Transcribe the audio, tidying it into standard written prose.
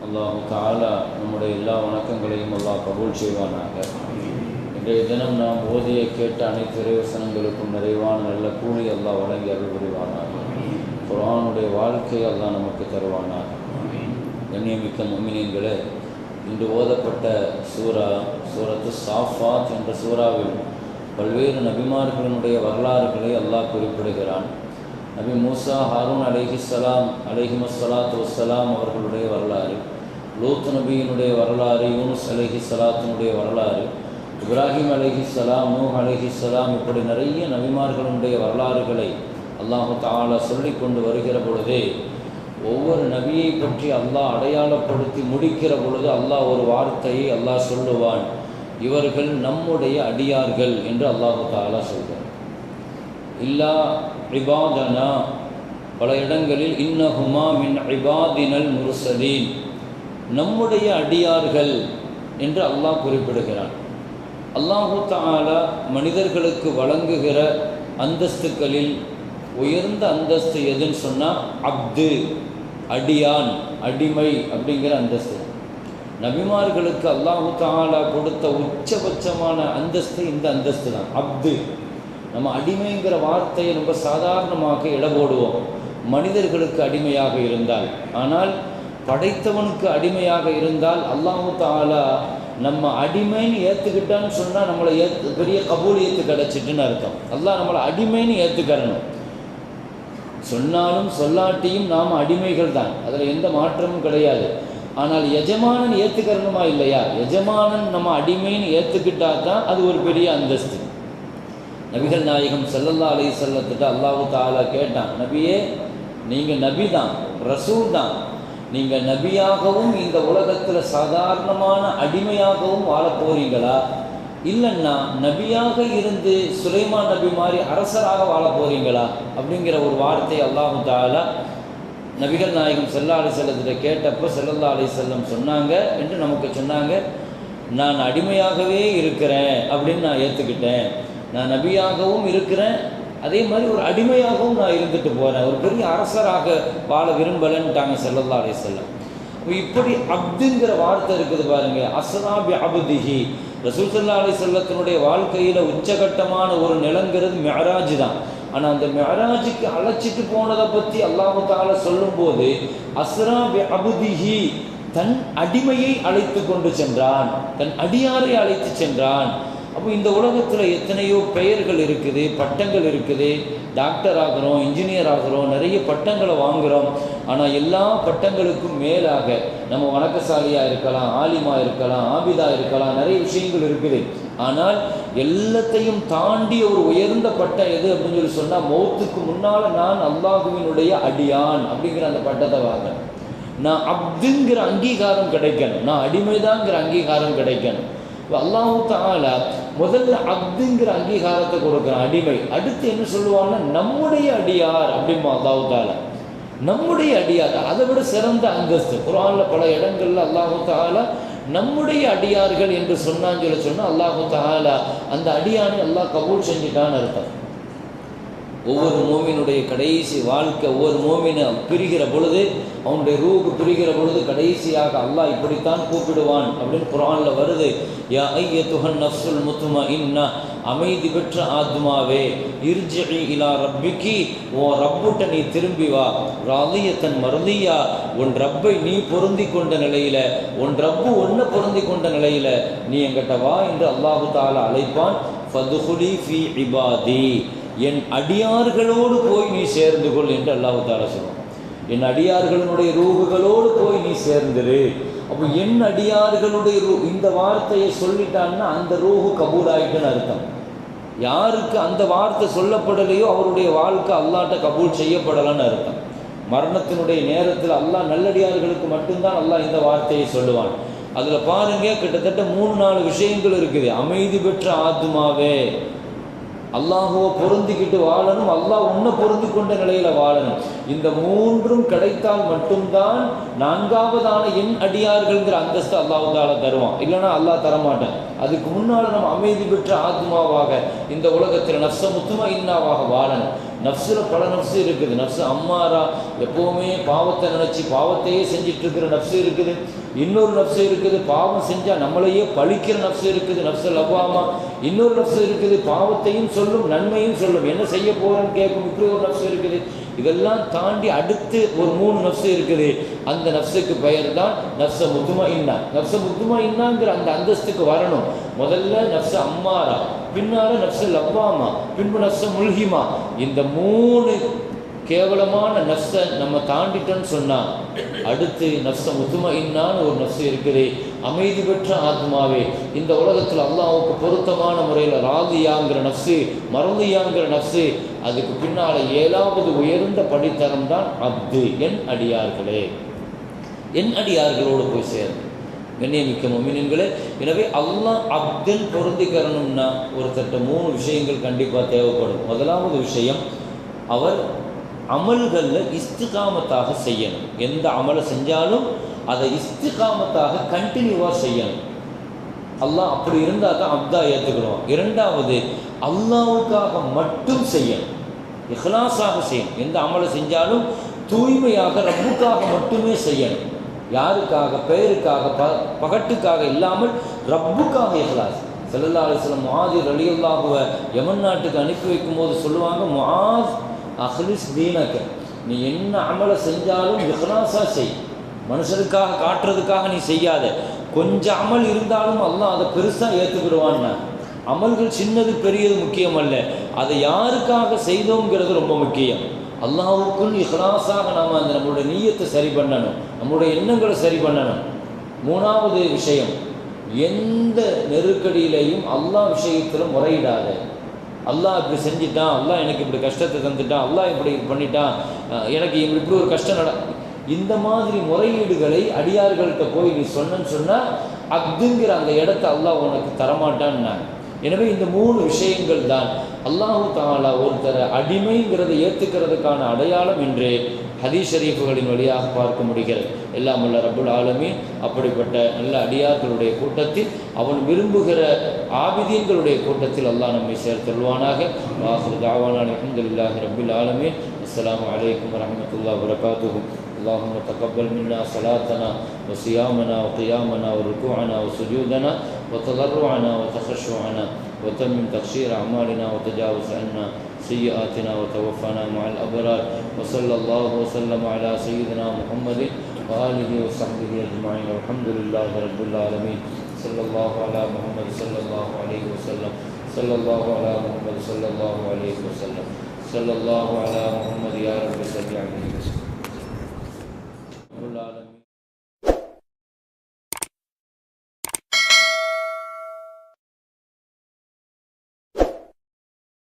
அல்லாஹு தஆலா நம்முடைய எல்லா வணக்கங்களையும் அல்லாஹ் கபூல் செய்வானாக. இன்றைய தினம் நாம் ஓதிய கேட்ட அனைத்து இறைவசனங்களுக்கும் நிறைவான நல்ல கூலி அல்லாஹ் வழங்கி அருள் புரிவானாக. குர்ஆனுடைய வாழ்க்கையை அல்லாஹ் நமக்கு தருவானாக. கண்ணியமிக்க முஃமினீன்களே, இன்று ஓதப்பட்ட சூரத்து சாஃபாத் என்ற சூறாவில் பல்வேறு நபிமார்களினுடைய வரலாறுகளை அல்லாஹ் குறிப்பிடுகிறான். நபி மூசா, ஹாரூன் அலைஹிஸ்ஸலாத்து வஸ்ஸலாம் அவர்களுடைய வரலாறு, லூத் நபியினுடைய வரலாறு, யூனுஸ் அலைஹிஸ்ஸலாத்தினுடைய வரலாறு, இப்ராஹிம் அலைஹிஸ்ஸலாம், நூஹ் அலைஹிஸ்ஸலாம், இப்படி நிறைய நபிமார்களுடைய வரலாறுகளை அல்லாஹு தஆலா சொல்லிக் கொண்டு வருகிற பொழுதே ஒவ்வொரு நபியை பற்றி அல்லாஹ் அடையாளப்படுத்தி முடிக்கிற பொழுது அல்லாஹ் ஒரு வார்த்தையை அல்லாஹ் சொல்லுவான், இவர்கள் நம்முடைய அடியார்கள் என்று அல்லாஹு தஆலா சொல்கிறார். இல்லா இபாதனா, பல இடங்களில் இன்னஹுமா மின் இபாதினல் முர்சலீன், நம்முடைய அடியார்கள் என்று அல்லாஹ் குறிப்பிடுகிறான். அல்லாஹு தஆலா மனிதர்களுக்கு வழங்குகிற அந்தஸ்துக்களில் உயர்ந்த அந்தஸ்து எதுன்னு சொன்னால் அப்து, அடியான், அடிமை அப்படிங்கிற அந்தஸ்து. நபிமார்களுக்கு அல்லாஹு தஆலா கொடுத்த உச்சபட்சமான அந்தஸ்து இந்த அந்தஸ்து தான், அப்து. நம்ம அடிமைங்கிற வார்த்தையை ரொம்ப சாதாரணமாக இடபோடுவோம் மனிதர்களுக்கு அடிமையாக இருந்தால். ஆனால் படைத்தவனுக்கு அடிமையாக இருந்தால் அல்லாஹு தஆலா நம்ம அடிமைன்னு ஏற்றுக்கிட்டான்னு சொன்னால் நம்மளை பெரிய கபூலியத்து கிடச்சிட்டுன்னு அர்த்தம். அல்லாஹ் நம்மளை அடிமைன்னு ஏற்றுக்கறணும். சொன்னாலும் சொல்லாட்டியும் நாம் அடிமைகள் தான், அதில் எந்த மாற்றமும் கிடையாது. ஆனால் எஜமானன் ஏற்றுக்கறணுமா இல்லையா? எஜமானன் நம்ம அடிமைன்னு ஏற்றுக்கிட்டா தான் அது ஒரு பெரிய அந்தஸ்து. நபிகள் நாயகம் ஸல்லல்லாஹு அலைஹி வஸல்லத்திட்ட அல்லாஹு தஆலா கேட்டான், நபியே, நீங்கள் நபி தான், ரசூல் தான், நீங்கள் நபியாகவும் இந்த உலகத்தில் சாதாரணமான அடிமையாகவும் வாழ போகிறீங்களா, இல்லைன்னா நபியாக இருந்து சுலைமான் நபி மாதிரி அரசராக வாழ போகிறீங்களா அப்படிங்கிற ஒரு வார்த்தை அல்லாஹு தஆலா நபிகள் நாயகம் ஸல்லல்லாஹு அலைஹி வஸல்லத்திட்ட கேட்டப்போ ஸல்லல்லாஹு அலைஹி வஸல்லம் சொன்னாங்க என்று நமக்கு சொன்னாங்க, நான் அடிமையாகவே இருக்கிறேன் அப்படின்னு நான் ஏற்றுக்கிட்டேன். நான் நபியாகவும் இருக்கிறேன், அதே மாதிரி ஒரு அடிமையாகவும் நான் இருந்துட்டு போகிறேன், ஒரு பெரிய அரசராக வாழ விரும்பலைன்ட்டாங்க ஸல்லல்லாஹு அலைஹி வஸல்லம். இப்படி அப்துங்கிற வார்த்தை இருக்குது பாருங்க, அஸ்ரா பி அப்திஹி. ரசூல் ஸல்லல்லாஹு அலைஹி வஸல்லத்தினுடைய வாழ்க்கையில் உச்சகட்டமான ஒரு நிலங்கிறது மிஅராஜ் தான். ஆனால் அந்த மிஅராஜுக்கு அழைச்சிட்டு போனதை பற்றி அல்லாஹு தஆலா சொல்லும்போது அஸ்ரா பி அப்திஹி, தன் அடிமையை அழைத்து கொண்டு சென்றான், தன் அடியாரை அழைத்து சென்றான். அப்போ இந்த உலகத்தில் எத்தனையோ பெயர்கள் இருக்குது, பட்டங்கள் இருக்குது. டாக்டர் ஆகிறோம், இன்ஜினியர் ஆகிறோம், நிறைய பட்டங்களை வாங்குகிறோம். ஆனால் எல்லா பட்டங்களுக்கும் மேலாக நம்ம வணக்கசாலியாக இருக்கலாம், ஆலிமா இருக்கலாம், ஆபிதா இருக்கலாம், நிறைய விஷயங்கள் இருக்குது. ஆனால் எல்லாத்தையும் தாண்டி ஒரு உயர்ந்த பட்டம் எது அப்படின்னு சொல்லி சொன்னால், மௌத்துக்கு முன்னால் நான் அல்லாஹுவினுடைய அடியான் அப்படிங்கிற அந்த பட்டத்தை வாங்குறேன். நான் அப்துங்கிற அங்கீகாரம் கிடைக்கணும், நான் அடிமைதாங்கிற அங்கீகாரம் கிடைக்கணும். அல்லாஹு தஆலா முதல்ல அப்துங்கிற அங்கீகாரத்தை கொடுக்குறான், அடிமை. அடுத்து என்ன சொல்லுவான்னா நம்முடைய அடியார் அப்படிமா அல்லாஹு தஆலா, நம்முடைய அடியார். அதை விட சிறந்த அந்தஸ்து குர்ஆனில் பல இடங்கள்ல அல்லாஹு தஆலா நம்முடைய அடியார்கள் என்று சொன்னான்னு சொன்னால் அல்லாஹு தஆலா அந்த அடியானை அல்லாஹ் கபூல் செஞ்சுட்டான்னு அர்த்தம். ஒவ்வொரு மோமினுடைய கடைசி வாழ்க்கை, ஒவ்வொரு மோமினை பிரிகிற பொழுது, அவனுடைய ரூஹ் பிரிகிற பொழுது கடைசியாக அல்லாஹ் இப்படித்தான் கூப்பிடுவான் அப்படின்னு குர்ஆனில் வருது. யா அய்யத்துஹன் நஃப்ஸுல் முத்மஇன்னா, அமைதி பெற்ற ஆத்மாவே, இர்ஜிஇ இலா ரப்பிகி, ஓ ரப்புட்ட நீ திரும்பி வா, ராதியத்தன் மர்தியா, உன் ரப்பை நீ பொருந்தி கொண்ட நிலையில், உன் ரப்பு ஒன்றை பொருந்தி கொண்ட நிலையில் நீ எங்கிட்ட வா என்று அல்லாஹு தஆலா அழைப்பான். ஃபதுகுலி ஃபி இபாதி, என் அடியார்களோடு போய் நீ சேர்ந்து கொள் என்று அல்லாஹு தஆலா சொல்லுவான். என் அடியார்களுடைய ரூஹுகளோடு போய் நீ சேர்ந்துரு. அப்போ என் அடியார்களுடைய இந்த வார்த்தையை சொல்லிட்டான்னா அந்த ரூஹு கபூல் ஆகிட்டுன்னு அர்த்தம். யாருக்கு அந்த வார்த்தை சொல்லப்படலையோ அவருடைய வாழ்க்கை அல்லாஹ்ட்ட கபூல் செய்யப்படலைன்னு அர்த்தம். மரணத்தினுடைய நேரத்தில் அல்லாஹ் நல்லடியார்களுக்கு மட்டும்தான் அல்லாஹ் இந்த வார்த்தையை சொல்லுவான். அதில் பாருங்க, கிட்டத்தட்ட 3-4 விஷயங்கள் இருக்குது. அமைதி பெற்ற ஆத்மாவே, அல்லாஹுவை பொருந்திக்கிட்டு வாழணும், அல்லாஹ் உன்னை பொருந்தி கொண்ட நிலையில் வாழணும். இந்த 3ம் கிடைத்தால் மட்டும்தான் 4வதான என் அடியார்கள்ங்கிற அந்தஸ்து அல்லாஹ் தஆலா தருவான். இல்லைன்னா அல்லாஹ் தரமாட்டான். அதுக்கு முன்னால் நம்ம அமைதி பெற்ற ஆத்மாவாக இந்த உலகத்தில் நஃப்ஸ முத்மஇன்னாவாக வாழணும். நஃப்ஸில் பல நஃப்ஸு இருக்குது. நஃப்ஸு அம்மாரா, எப்போவுமே பாவத்தை நினச்சி பாவத்தையே செஞ்சிட்டு இருக்கிற நஃப்ஸு இருக்குது. இன்னொரு நஃப்ஸு இருக்குது, பாவம் செஞ்சால் நம்மளையே பழிக்கிற நஃப்ஸு இருக்குது, நஃப்ஸு லவ்வாமா. இன்னொரு நஃப்ஸு இருக்குது, பாவத்தையும் சொல்லும் நன்மையும் சொல்லும், என்ன செய்ய போகிறேன்னு கேட்கும், இப்படி ஒரு நஃப்ஸு இருக்குது. இதெல்லாம் தாண்டி அடுத்து ஒரு 3 நஃப்ஸு இருக்குது. அந்த நஃப்ஸுக்கு பெயர் தான் நஃப்ஸ முத்துமஇன்னா. நஃப்ஸ முத்துமஇன்னாங்கிற அந்த அந்தஸ்துக்கு வரணும். முதல்ல நஃப்ஸ அம்மாரா, பின்னால் நஃப்ஸ லவ்வாமா, பின்பு நஃப்ஸ முல்ஹிமா. இந்த 3 கேவலமான நஃப்ஸை நம்ம தாண்டிட்டோன்னு சொன்னால் அடுத்து நஃப்ஸ முத்துமஇன்னான்னு ஒரு நஃப்ஸு இருக்குது. அமைதி பெற்ற ஆத்மாவே, இந்த உலகத்தில் அல்லாஹ்வுக்கு பொருத்தமான முறையில் ராதியாங்கிற நஃப்ஸு, மருதியாங்கிற நஃப்ஸு. அதுக்கு பின்னால் 7வது உயர்ந்த படித்தரம் தான் அப்து, என் அடியார்களே. என் அடியார்களோடு போய் சேரும் கண்ணியமிக்க முஃமினீன்களே. எனவே அல்லாஹ் அப்துன்னு பொருந்திக்கிறணும்னா ஒருத்தட்ட 3 விஷயங்கள் கண்டிப்பாக தேவைப்படும். முதலாவது விஷயம், அவர் அமல்களில் இஸ்திகாமத்தாக செய்யணும். எந்த அமலை செஞ்சாலும் அதை இஸ்திகாமத்தாக கண்டினியூவாக செய்யணும். அல்லாஹ் அப்படி இருந்தால் தான் அப்தா ஏற்றுக்கிறோம். இரண்டாவது, அல்லாஹ்வுக்காக மட்டும் செய்யணும், இஹ்லாஸாக செய்யணும். எந்த அமலை செஞ்சாலும் தூய்மையாக ரப்புக்காக மட்டுமே செய்யணும். யாருக்காக, பெயருக்காக, பகட்டுக்காக இல்லாமல் ரப்புக்காக இஹ்லாஸ். ஸல்லல்லாஹு அலைஹி வஸல்லம் முஆஸ் ரலியல்லாஹு யமன் நாட்டுக்கு அனுப்பி வைக்கும்போது சொல்லுவாங்க, முஆஸ் அஹ்லிஸ் தீனக, நீ என்ன அமலை செஞ்சாலும் இஹ்லாஸாக செய், மனுஷனுக்காக காட்டுறதுக்காக நீ செய்யாத. கொஞ்சம் அமல் இருந்தாலும் அல்லாஹ் அதை பெருசாக ஏற்றுக்கிடுவான்னா. அமல்கள் சின்னது பெரியது முக்கியம் அல்ல, அதை யாருக்காக செய்தோங்கிறது ரொம்ப முக்கியம். அல்லாஹ்வுக்குன்னு இஹ்லாஸாக நாம் அந்த நம்மளுடைய நீயத்தை சரி பண்ணணும், நம்மளுடைய எண்ணங்களை சரி பண்ணணும். 3வது விஷயம், எந்த நெருக்கடியிலையும் அல்லாஹ் விஷயத்தில் முறையிடாத. அல்லாஹ் இப்படி செஞ்சிட்டான், அல்லாஹ் எனக்கு இப்படி கஷ்டத்தை தந்துட்டான், அல்லாஹ் இப்படி பண்ணிட்டான், எனக்கு இப்படி ஒரு கஷ்டம் இந்த மாதிரி முறையீடுகளை அடியார்கள்ட்ட போய் நீ சொன்னன்னு சொன்னால் அப்துங்கிற அந்த இடத்த அல்லாஹ் உனக்கு தரமாட்டான்னா. எனவே இந்த 3 விஷயங்கள் தான் அல்லாஹு தஆலா ஒருத்தர அடிமைங்கிறதை ஏற்றுக்கிறதுக்கான அடையாளம் என்று ஹதீஸ் ஷரீஃப்களின் வழியாக பார்க்க முடிகிறது. எல்லாம் வல்ல ரப்புல் ஆலமீன் அப்படிப்பட்ட நல்ல அடியார்களுடைய கூட்டத்தில், அவன் விரும்புகிற ஆபிதீன்களுடைய கூட்டத்தில் அல்லாஹ் நம்மை சேர்த்தருள்வானாக. வாஹிரு தஅவானா அல்ஹம்துலில்லாஹி ரப்பில் ஆலமீன். அஸ்ஸலாமு அலைக்கும் வரஹ்மத்துல்லாஹி வபரகாத்துஹு. اللهم تقبل منا صلاتنا وصيامنا وقيامنا وركوعنا وسجودنا وتضرعنا وتخشعنا، وتمم تقصير أعمالنا وتجاوز عنا سيئاتنا وتوفنا مع الأبرار. وصلى الله وسلم على سيدنا محمد وآله وصحبه أجمعين، والحمد لله رب العالمين. صلى الله على محمد صلى الله عليه وسلم. صلى الله على محمد صلى الله عليه وسلم. صلى الله على محمد يا رب صل عليه وسلم.